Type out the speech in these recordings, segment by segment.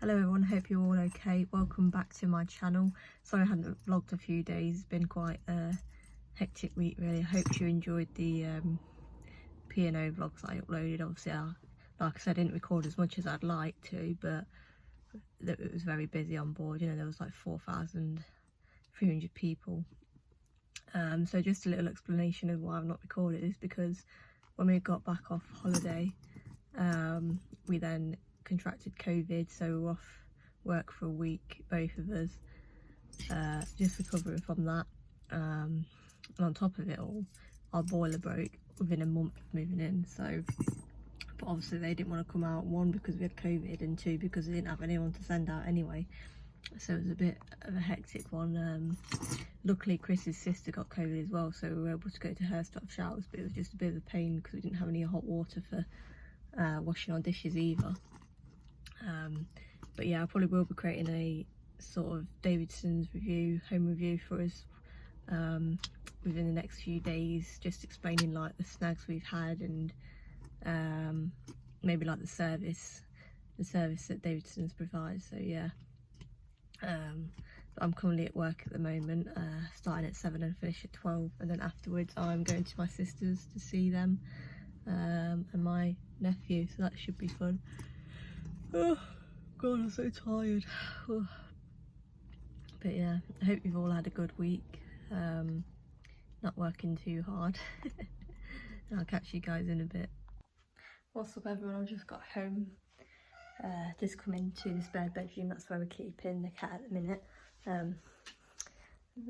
Hello everyone, hope you're all okay. Welcome back to my channel. Sorry I hadn't vlogged a few days, it's been quite a hectic week really. I hope you enjoyed the P&O vlogs I uploaded. Obviously, like I said, I didn't record as much as I'd like to, but it was very busy on board. You know, there was like 4,300 people. So just a little explanation of why I've not recorded is because when we got back off holiday, we then contracted COVID, so we were off work for a week, both of us, just recovering from that. And on top of it all, our boiler broke within a month of moving in, so but obviously they didn't want to come out, one because we had COVID and two because they didn't have anyone to send out anyway, so it was a bit of a hectic one. Luckily Chris's sister got COVID as well, so we were able to go to her to have showers, but it was just a bit of a pain because we didn't have any hot water for washing our dishes either. But yeah, I probably will be creating a sort of Davidson's home review for us within the next few days, just explaining like the snags we've had and maybe like the service that Davidson's provides. So yeah, I'm currently at work at the moment, starting at 7 and finish at 12, and then afterwards I'm going to my sister's to see them and my nephew, so that should be fun. Oh god, I'm so tired. Oh. But yeah, I hope you've all had a good week, not working too hard. And I'll catch you guys in a bit. What's up everyone, I've just got home, just come into the spare bedroom. That's where we're keeping the cat at the minute. The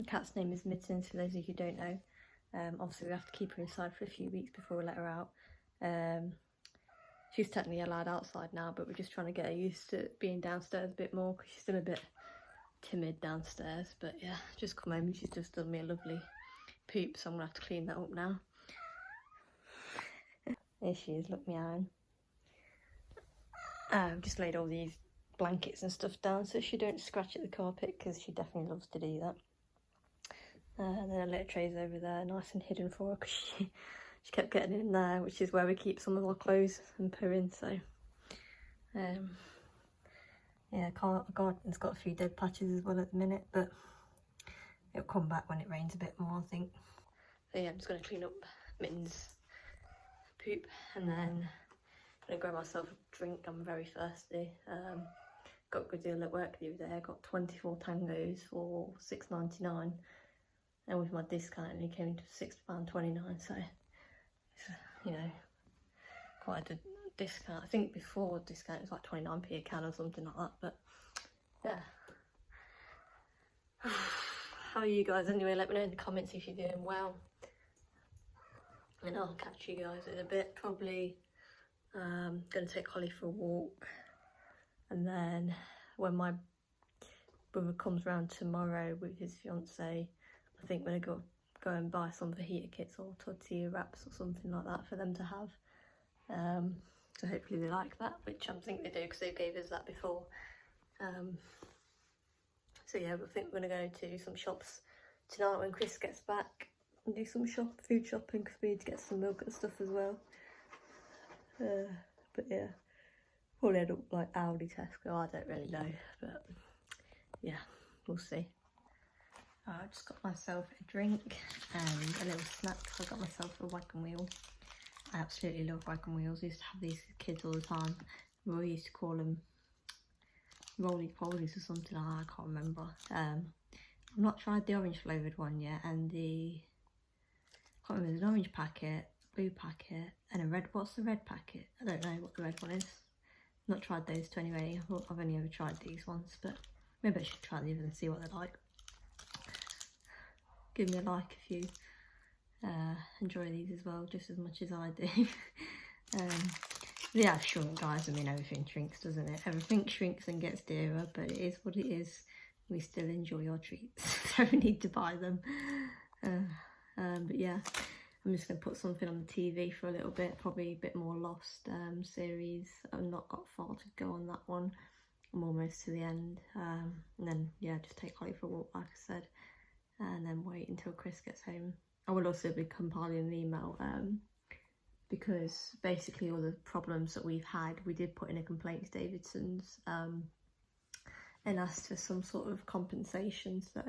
cat's name is Mittens, for those of you who don't know. Obviously we have to keep her inside for a few weeks before we let her out. She's technically allowed outside now, but we're just trying to get her used to being downstairs a bit more because she's still a bit timid downstairs. But yeah, just come home and she's just done me a lovely poop, so I'm gonna have to clean that up now. There she is, look meowing. I've just laid all these blankets and stuff down so she don't scratch at the carpet, because she definitely loves to do that. And then her litter tray's over there, nice and hidden for her, because she kept getting in there, which is where we keep some of our clothes and pooing. So yeah, our garden's got a few dead patches as well at the minute, but it'll come back when it rains a bit more, I think. So yeah, I'm just going to clean up Mitten's poop, and then I'm going to grab myself a drink. I'm very thirsty. Got a good deal at work the other day. I got 24 tangos for £6.99, and with my discount it only came to £6.29, so you know, quite a discount. I think before discount it was like 29p a can or something like that, but yeah. How are you guys anyway? Let me know in the comments if you're doing well, and I'll catch you guys in a bit. Probably gonna take Holly for a walk, and then when my brother comes round tomorrow with his fiancé, I think we're gonna go and buy some fajita kits or tortilla wraps or something like that for them to have. So hopefully they like that, which I think they do because they gave us that before. So yeah, I think we're gonna go to some shops tonight when Chris gets back and do some food shopping, because we need to get some milk and stuff as well. But yeah, probably end up like ALDI Tesco, I don't really know, but yeah, we'll see. I just got myself a drink and a little snack. I got myself a wagon wheel. I absolutely love wagon wheels. I used to have these kids all the time. We used to call them roly-polies or something like that, I can't remember. I've not tried the orange flavoured one yet, and I can't remember, there's an orange packet, blue packet, and a red. What's the red packet? I don't know what the red one is. Not tried those two anyway. I've only ever tried these ones, but maybe I should try the others and see what they're like. Give me a like if you enjoy these as well, just as much as I do. Yeah, sure guys, I mean everything shrinks, doesn't it? Everything shrinks and gets dearer, but it is what it is. We still enjoy our treats, so we need to buy them. But yeah, I'm just going to put something on the TV for a little bit, probably a bit more Lost series. I've not got far to go on that one. I'm almost to the end. And then yeah, just take Holly for a walk like I said, and then wait until Chris gets home. I will also be compiling an email because basically all the problems that we've had, we did put in a complaint to Davidson's and asked for some sort of compensation, so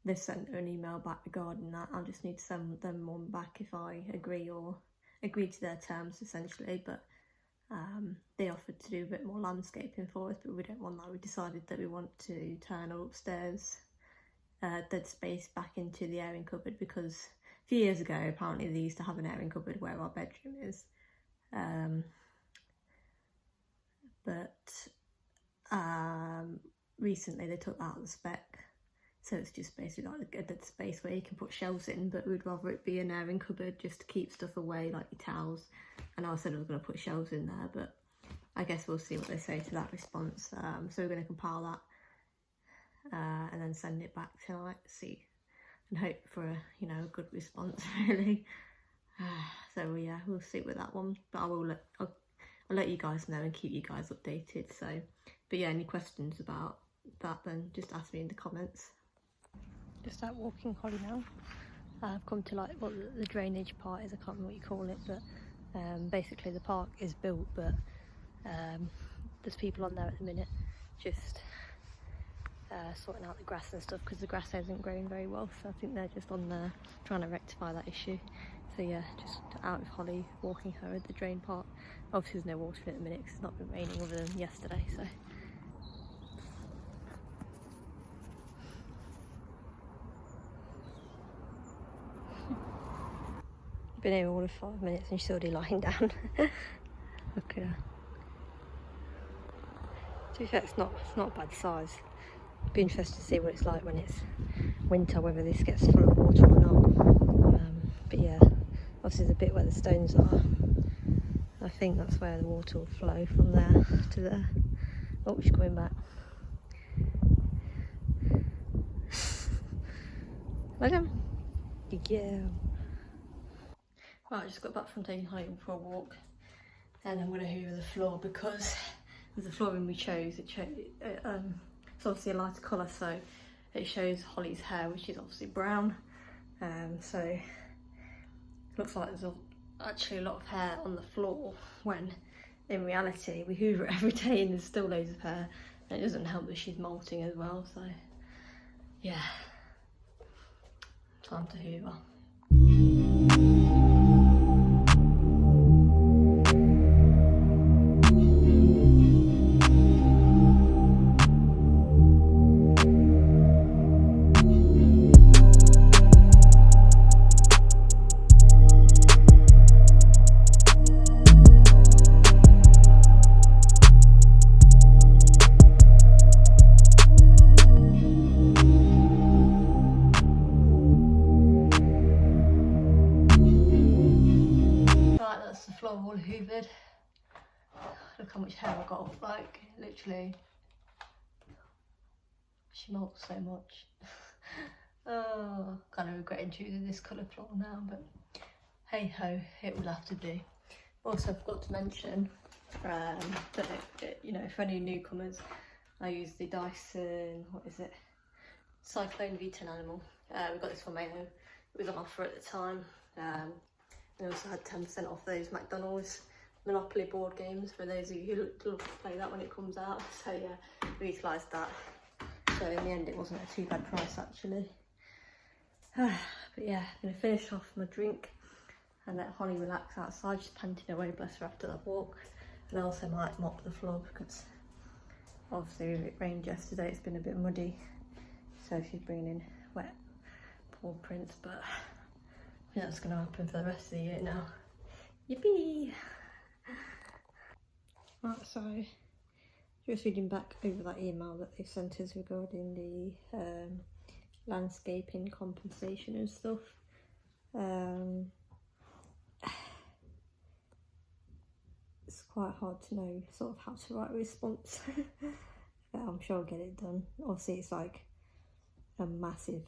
they've sent her an email back regarding that. I'll just need to send them one back if I agree to their terms essentially, but they offered to do a bit more landscaping for us, but we don't want that. We decided that we want to turn our upstairs dead space back into the airing cupboard, because a few years ago apparently they used to have an airing cupboard where our bedroom is, but recently they took that out of the spec, so it's just basically like a dead space where you can put shelves in, but we'd rather it be an airing cupboard just to keep stuff away, like your towels. And I said I was going to put shelves in there, but I guess we'll see what they say to that response. So we're going to compile that and then send it back tonight, see, and hope for a, you know, a good response really. So yeah, we'll see with that one, but I'll let you guys know and keep you guys updated. So, but yeah, any questions about that, then just ask me in the comments. Just out walking Holly now. I've come to like what the drainage part is, I can't remember what you call it, but basically the park is built, but there's people on there at the minute just sorting out the grass and stuff, because the grass isn't growing very well, so I think they're just on there trying to rectify that issue. So yeah, just out with Holly, walking her at the drain part. Obviously there's no water at the minute because it's not been raining other than yesterday, so. Been here all of 5 minutes and she's already lying down. Look at her. To be fair, it's not a bad size. Be interested to see what it's like when it's winter, whether this gets full of water or not. But yeah, obviously the bit where the stones are, I think that's where the water will flow from there to there. Oh, she's coming back. Well done. Yeah. Right, I just got back from taking Holly for a walk, and I'm going to hoover the floor because the flooring we chose, it's obviously a lighter colour, so it shows Holly's hair, which is obviously brown. So it looks like there's actually a lot of hair on the floor, when in reality we hoover it every day and there's still loads of hair, and it doesn't help that she's molting as well. So yeah, time to hoover. Floor all hoovered. Look how much hair I got off, like literally she molts so much. Oh, kind of regretting choosing this colour floor now, but hey ho, it will have to do. Also, I forgot to mention that you know, for any newcomers, I use the Dyson, what is it, Cyclone V10 Animal. We got this from Mayo, it was on offer at the time. I also had 10% off those McDonald's Monopoly board games for those of you who love to play that when it comes out. So yeah, we utilised that. So in the end it wasn't a too bad price actually. But yeah, I'm going to finish off my drink and let Holly relax outside. She's panting away, bless her, after that walk. And I also might mop the floor because obviously if it rained yesterday it's been a bit muddy. So she's bringing in wet paw prints, but I think that's going to happen for the rest of the year now. Yippee! Right, so just reading back over that email that they sent us regarding the landscaping compensation and stuff. It's quite hard to know sort of how to write a response, but I'm sure I'll get it done. Obviously it's like a massive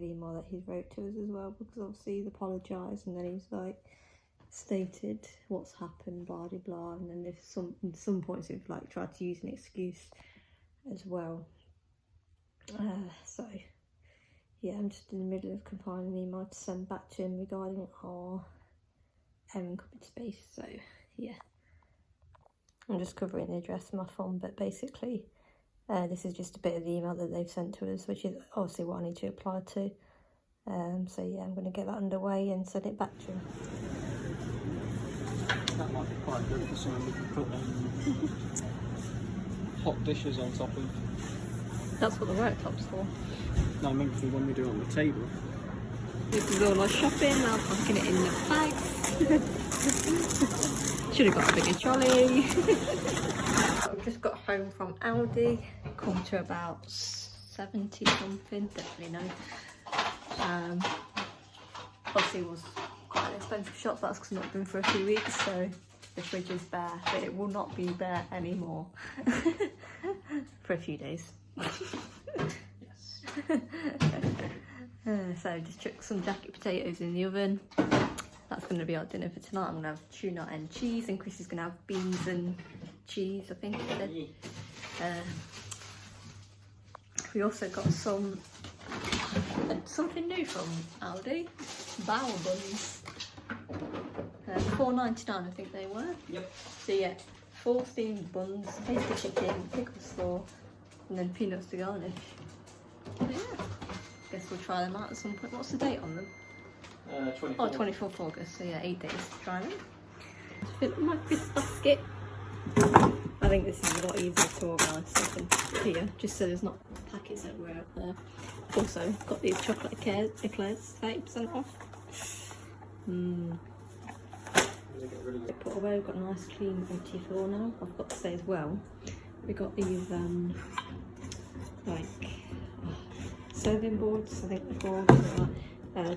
email that he's wrote to us as well, because obviously he's apologised and then he's like stated what's happened, blah blah blah, and then there's some points he's like tried to use an excuse as well. So yeah, I'm just in the middle of compiling an email to send back to him regarding our cupboard space. So yeah, I'm just covering the address of my phone, but basically This is just a bit of the email that they've sent to us, which is obviously what I need to apply to. So yeah, I'm going to get that underway and send it back to him. That might be quite good for someone we can put hot dishes on top of. That's what the worktop's for. No, I meant for when we do it on the table. This is all our shopping, now packing it in the bags. Should have got a bigger trolley. I've just got home from Aldi, come to about 70 something, definitely no. Obviously it was quite an expensive shop, that's because I've not been for a few weeks, so the fridge is bare, but it will not be bare anymore for a few days. Yes. So just chuck some jacket potatoes in the oven. That's going to be our dinner for tonight. I'm going to have tuna and cheese, and Chris is going to have beans and cheese, I think he said. We also got something new from Aldi, bao buns. $4.99 I think they were. Yep. So yeah, 4 steamed buns, tasty chicken, pickle slaw, and then peanuts to garnish. So yeah, guess we'll try them out at some point. What's the date on them? 24th. Oh, 24th August, so yeah, 8 days to try them. Fill my crisp basket. I think this is a lot easier to organise something here, just so there's not packets everywhere up there. Also, got these chocolate eclairs, 30% off. Put away, we've got a nice clean empty floor now. I've got to say as well, we got these like serving boards, I think they're called,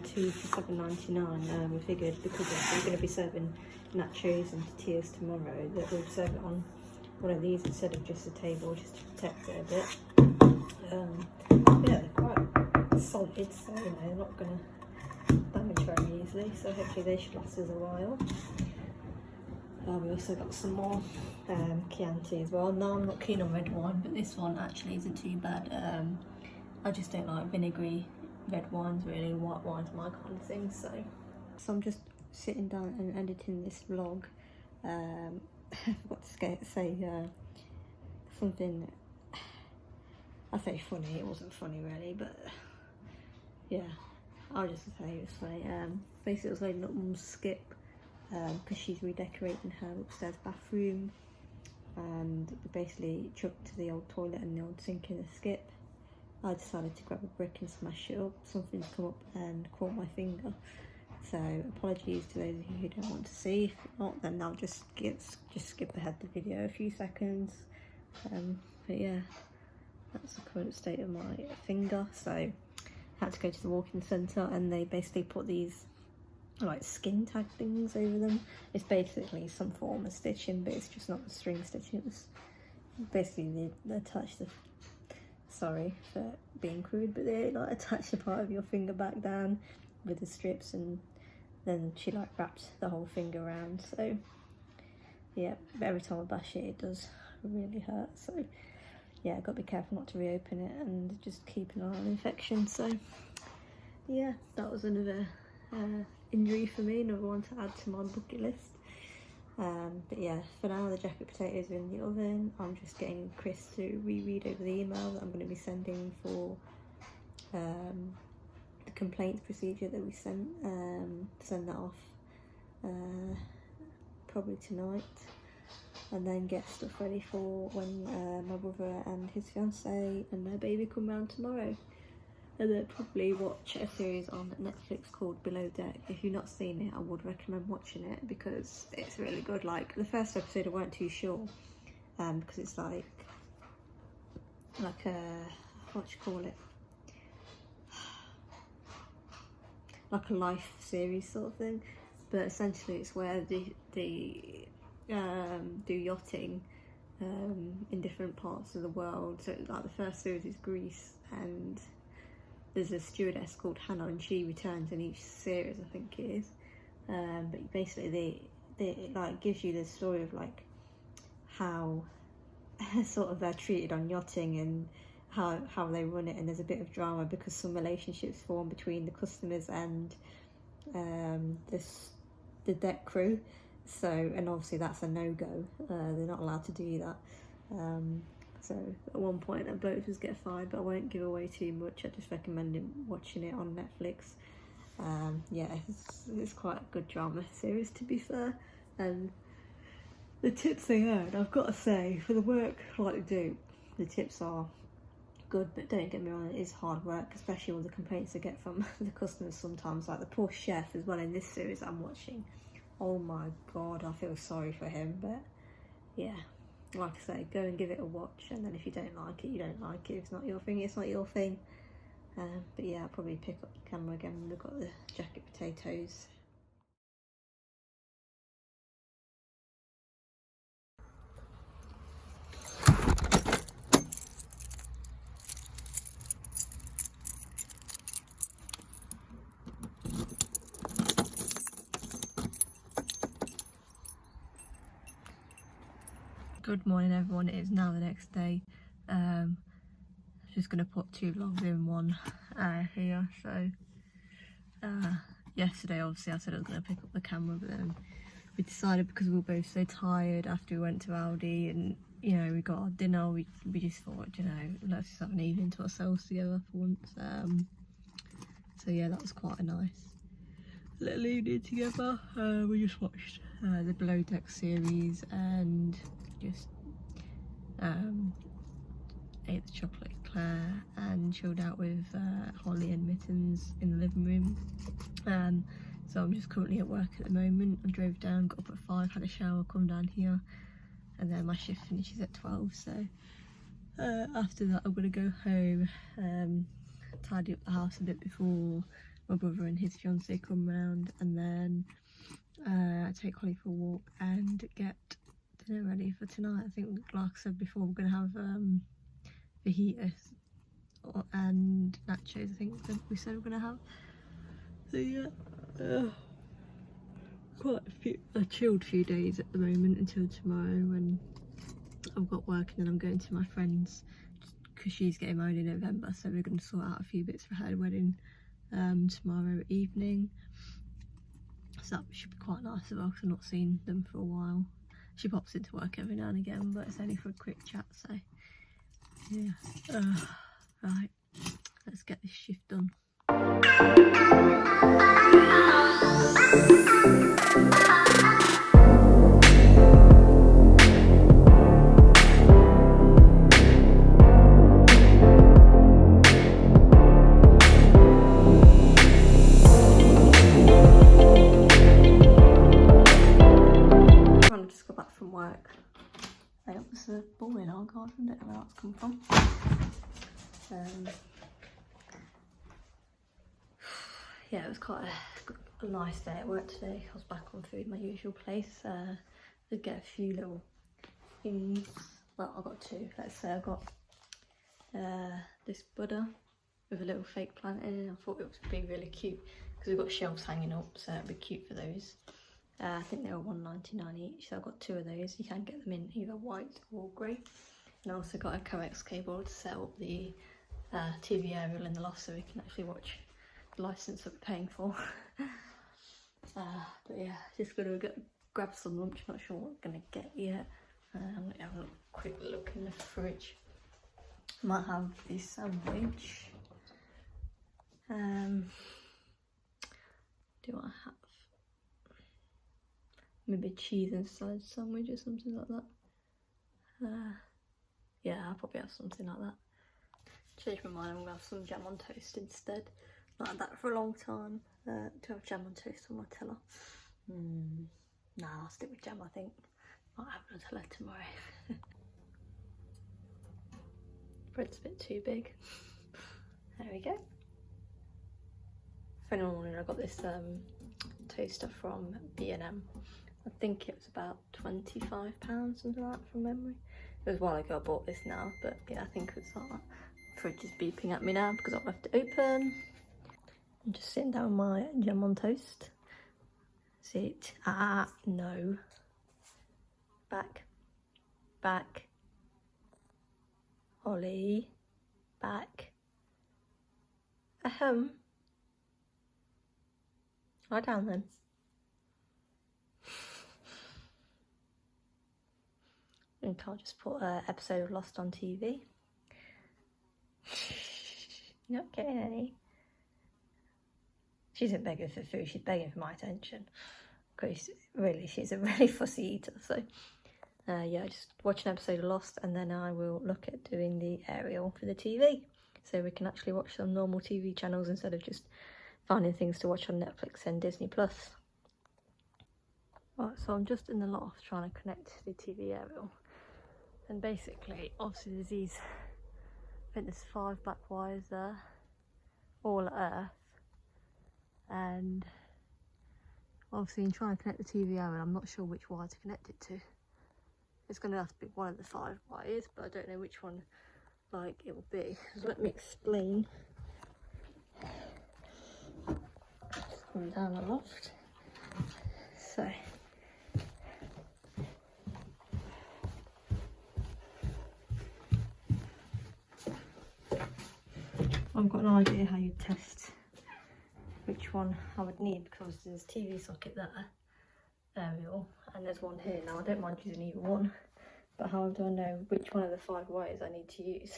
2 for $7.99. We figured because we're going to be serving nachos and tortillas tomorrow, that we'll serve it on one of these instead of just a table, just to protect it a bit. Yeah, they're quite solid, so you know, they're not going to damage very easily, so hopefully they should last us a while. We also got some more Chianti as well. Now I'm not keen on red wine, but this one actually isn't too bad. I just don't like vinegary red wines really, white wine's my kind of thing. So I'm just sitting down and editing this vlog. I forgot to say something, I say funny, it wasn't funny really, but yeah, I'll just say it was funny. Basically I was loading up Mum's skip because she's redecorating her upstairs bathroom, and we basically chucked the old toilet and the old sink in the skip. I decided to grab a brick and smash it up. Something's come up and caught my finger. So apologies to those of you who don't want to see. If not, then I'll just skip ahead the video a few seconds. But yeah, that's the current state of my finger. So I had to go to the walk-in centre, and they basically put these like skin tag things over them. It's basically some form of stitching, but it's just not the string stitching. It's basically they attach the, sorry for being crude, but they like attach the part of your finger back down with the strips, and then she like wraps the whole finger around. So yeah, but every time I bash it, it does really hurt. So yeah, I've got to be careful not to reopen it and just keep an eye on infection. So yeah, that was another injury for me, another one to add to my bucket list. But yeah, for now the jacket potatoes are in the oven. I'm just getting Chris to reread over the email that I'm going to be sending for the complaints procedure that we sent. Send that off probably tonight, and then get stuff ready for when my brother and his fiancé and their baby come round tomorrow. And then probably watch a series on Netflix called Below Deck. If you've not seen it, I would recommend watching it because it's really good. Like the first episode I weren't too sure, because it's like a, what do you call it, like a life series sort of thing, but essentially it's where they do yachting in different parts of the world. So like the first series is Greece, and there's a stewardess called Hannah, and she returns in each series, I think it is. But basically they like gives you the story of like how sort of they're treated on yachting and how they run it, and there's a bit of drama because some relationships form between the customers and the deck crew. So, and obviously that's a no-go. They're not allowed to do that. So at one point a bloke does get fired, but I won't give away too much. I just recommend him watching it on Netflix. Yeah, it's quite a good drama series, to be fair. And the tips they earn, I've got to say, for the work like they do, the tips are good, but don't get me wrong, it is hard work, especially all the complaints I get from the customers sometimes. Like the poor chef as well in this series I'm watching. Oh my god, I feel sorry for him. But yeah, like I say, go and give it a watch, and then if you don't like it, you don't like it. If it's not your thing, it's not your thing. But yeah, I'll probably pick up the camera again when we've got the jacket potatoes. Good morning everyone, it is now the next day. Just gonna put 2 vlogs in one here. So yesterday obviously I said I was gonna pick up the camera, but then we decided, because we were both so tired after we went to Aldi and you know we got our dinner, we just thought, you know, let's just have an evening to ourselves together for once. So yeah, that was quite a nice little evening together. We just watched the Below Deck series and just ate the chocolate eclair and chilled out with Holly and Mittens in the living room. So I'm just currently at work at the moment. I drove down, got up at 5, had a shower, come down here, and then my shift finishes at 12. So after that I'm gonna go home, tidy up the house a bit before my brother and his fiancé come round, and then take Holly for a walk and get dinner ready for tonight. I think, like I said before, we're gonna have fajitas and nachos, I think that we said we're gonna have. So yeah, quite a chilled few days at the moment until tomorrow when I've got work, and then I'm going to my friend's because she's getting married in November, so we're going to sort out a few bits for her wedding tomorrow evening. So that should be quite nice as well, because I've not seen them for a while. She pops into work every now and again, but it's only for a quick chat. So yeah, right, let's get this shift done. I just got back from work. It was a ball in our garden, I don't know where that's come from. Yeah, it was quite a nice day at work today. I was back on food, my usual place. Did get a few little things. Well, I got 2. Let's say I got this Buddha with a little fake plant in it. I thought it would be really cute because we've got shelves hanging up, so it'd be cute for those. I think they were $1.99 each, so I got 2 of those. You can get them in either white or grey. And I also got a coax cable to set up the TV Arial in the loft, so we can actually watch the licence that we're paying for. But yeah, just gonna grab some lunch. Not sure what I'm gonna get yet. I'm gonna have a quick look in the fridge. Might have this sandwich. Do I have maybe cheese and salad sandwich or something like that? Yeah, I'll probably have something like that. Changed my mind, I'm gonna have some jam on toast instead. Not had that for a long time. To have jam on toast on Nutella. Nah, I'll stick with jam, I think. Might have Nutella tomorrow. Bread's a bit too big. There we go. For anyone wondering, I got this toaster from B&M. I think it was about £25, something like that from memory. It was a while ago I bought this now, but yeah, I think it's like that. Fridge is beeping at me now because I've left it open. I'm just sitting down my jam on toast. Sit. No. Back. Back. Holly. Back. Lie down then. And I'll just put an episode of Lost on TV. You're not getting any. She isn't begging for food, she's begging for my attention. Because really, she's a really fussy eater. So yeah, just watch an episode of Lost, and then I will look at doing the Arial for the TV. So we can actually watch some normal TV channels instead of just finding things to watch on Netflix and Disney+. Right, so I'm just in the loft trying to connect the TV Arial. And basically, obviously there's these, I think there's 5 black wires there, all at Earth. And obviously in trying to connect the TV Arial, I'm not sure which wire to connect it to. It's going to have to be one of the 5 wires, but I don't know which one like it will be. So let me explain. Just come down the loft. So I've got an idea how you test which one I would need, because there's a TV socket there, Arial, and there's one here. Now I don't mind using either one, but how do I know which one of the 5 wires I need to use?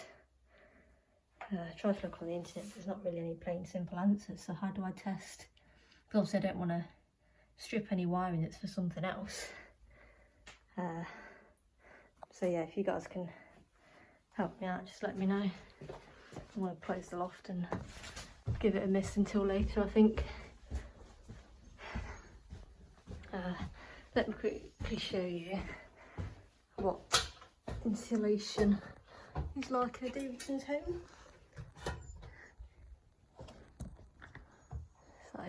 Try to look on the internet, there's not really any plain simple answers. So how do I test? Because obviously I don't want to strip any wiring that's for something else. So yeah, if you guys can help me out, just let me know. I want to close the loft and give it a miss until later, I think. Let me quickly show you what insulation is like at Davidson's home. So,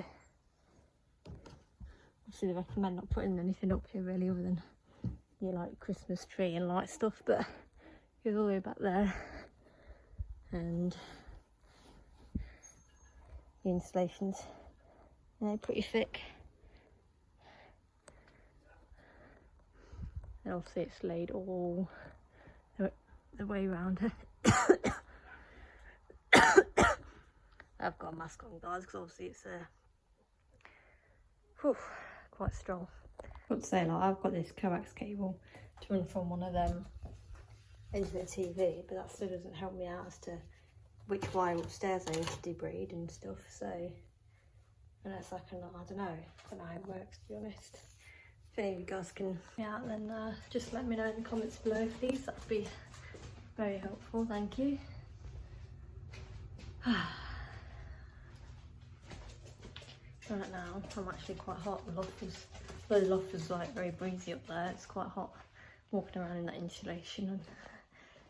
obviously they recommend not putting anything up here really other than your like Christmas tree and light stuff, but it goes all the way back there. And the insulation's pretty thick, and obviously it's laid all the way around. I've got a mask on, guys, because obviously it's quite strong. Got to say, like, I've got this coax cable to run from one of them into the TV, but that still doesn't help me out as to which wire upstairs I need to debraid and stuff. So unless I can, I don't know how it works, to be honest. If any of you guys can help me out, then just let me know in the comments below, please. That'd be very helpful, thank you. Right now I'm actually quite hot. The loft was like very breezy up there. It's quite hot walking around in that insulation and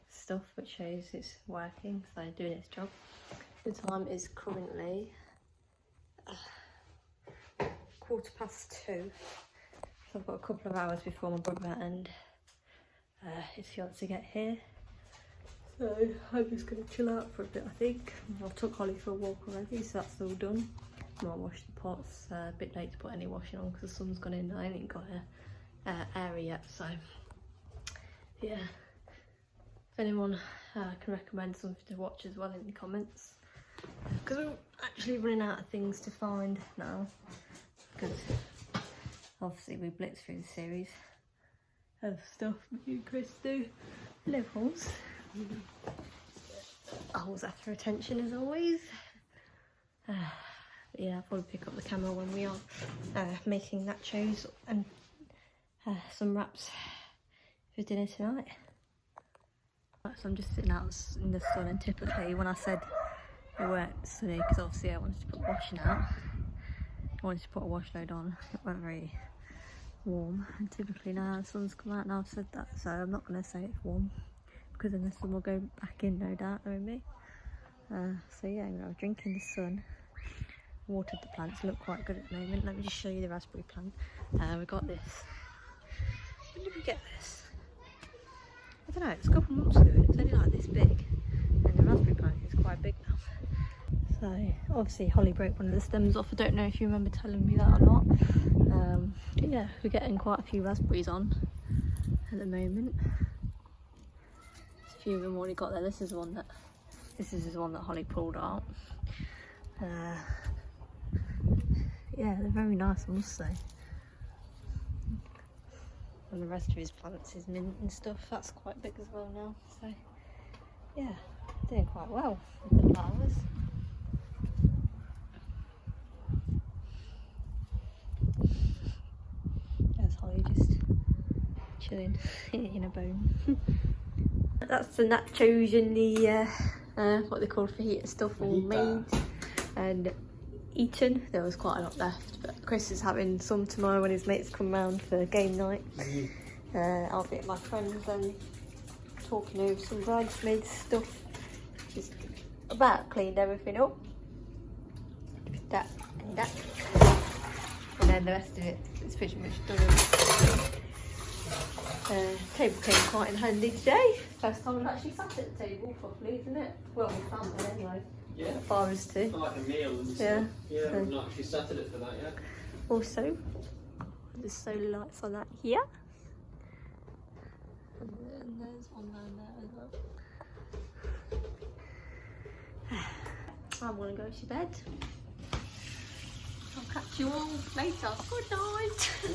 stuff, which shows it's working, so doing its job. The time is currently 2:15, so I've got a couple of hours before my brother and his fiancé get here, so I'm just going to chill out for a bit. I think I've took Holly for a walk already, so that's all done. I might wash the pots. A bit late to put any washing on because the sun's gone in. I ain't got a area yet, so yeah. If anyone can recommend something to watch as well in the comments, because we're actually running out of things to find now, because obviously we blitz through the series of stuff. Me and Chris do levels. Always after attention as always. Yeah, I'll probably pick up the camera when we are making nachos and some wraps for dinner tonight. So I'm just sitting out in the sun, and typically when I said it weren't sunny, because obviously I wanted to put washing out, I wanted to put a wash load on, it weren't very warm, and typically now the sun's come out and I've said that, so I'm not going to say it's warm, because then the sun will go back in, no doubt, knowing me. So yeah, I'm going to have a drink in the sun. Watered the plants, look quite good at the moment. Let me just show you the raspberry plant. We got this. When did we get this? I don't know, it's a couple of months ago. It's only like this big, and the raspberry plant is quite big now. So obviously Holly broke one of the stems off. I don't know if you remember telling me that or not. But yeah, we're getting quite a few raspberries on at the moment. There's a few of them already got there. This is the one that Holly pulled out. Yeah, they're very nice, I must say. And the rest of his plants is mint and stuff. That's quite big as well now. So yeah, doing quite well with the flowers. There's Holly just chilling in a bone. That's the nachos and the what they call fajita stuff all made and eaten. There was quite a lot left, but Chris is having some tomorrow when his mates come round for game night. I'll be at my friends and talking over some bridesmaids stuff. Just about cleaned everything up. That and that. And then the rest of it is pretty much done. Table came quite in handy today. First time I've actually sat at the table properly, isn't it? Well, with family anyway. Yeah. As far as to. For like a meal and stuff. Yeah. Yeah, So. we've not actually set it for that yet. Also, there's solar lights on that here. And then there's one down there as well. I'm gonna go to bed. I'll catch you all later. Good night.